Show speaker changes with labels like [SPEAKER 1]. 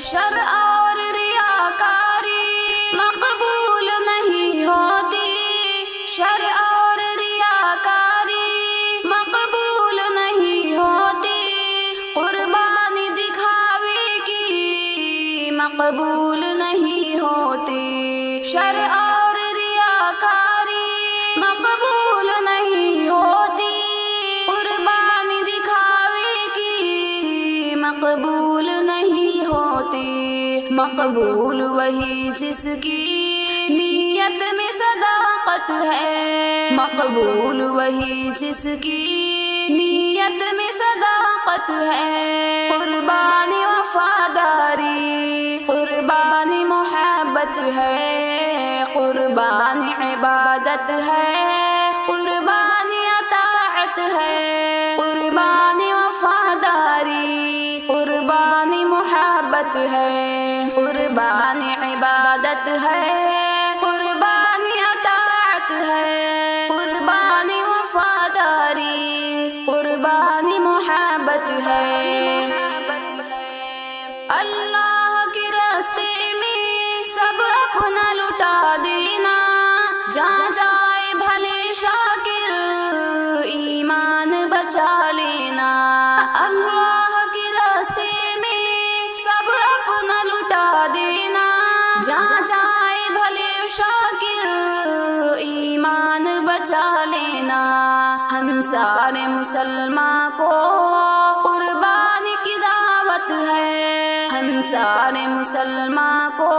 [SPEAKER 1] شر اور ریاکاری مقبول نہیں ہوتی، شر اور ریاکاری مقبول نہیں ہوتی، قربانی دکھاوے کی مقبول نہیں ہوتی، شر اور ریاکاری مقبول نہیں ہوتی، قربانی دکھاوے کی مقبول نہیں ہوتی، مقبول وہی جس کی نیت میں صداقت ہے، مقبول وہی جس کی نیت میں صداقت ہے، قربانی وفاداری، قربانی محبت ہے، قربانی عبادت ہے، قربانی اطاعت ہے، قربانی وفاداری، قربانی محبت ہے، قربانی عبادت ہے، قربانی اطاعت ہے، قربانی وفاداری، قربانی محبت ہے۔ اللہ کے راستے میں سب اپنا لٹا دینا، جہاں جائے بھلے شاکر ایمان بچا لینا، اللہ کے راستے میں سب اپنا لٹا دینا، جہاں جائے بھلے شاکر ایمان بچا لینا، ہم سارے مسلمان کو قربانی کی دعوت ہے، ہم سارے مسلمان کو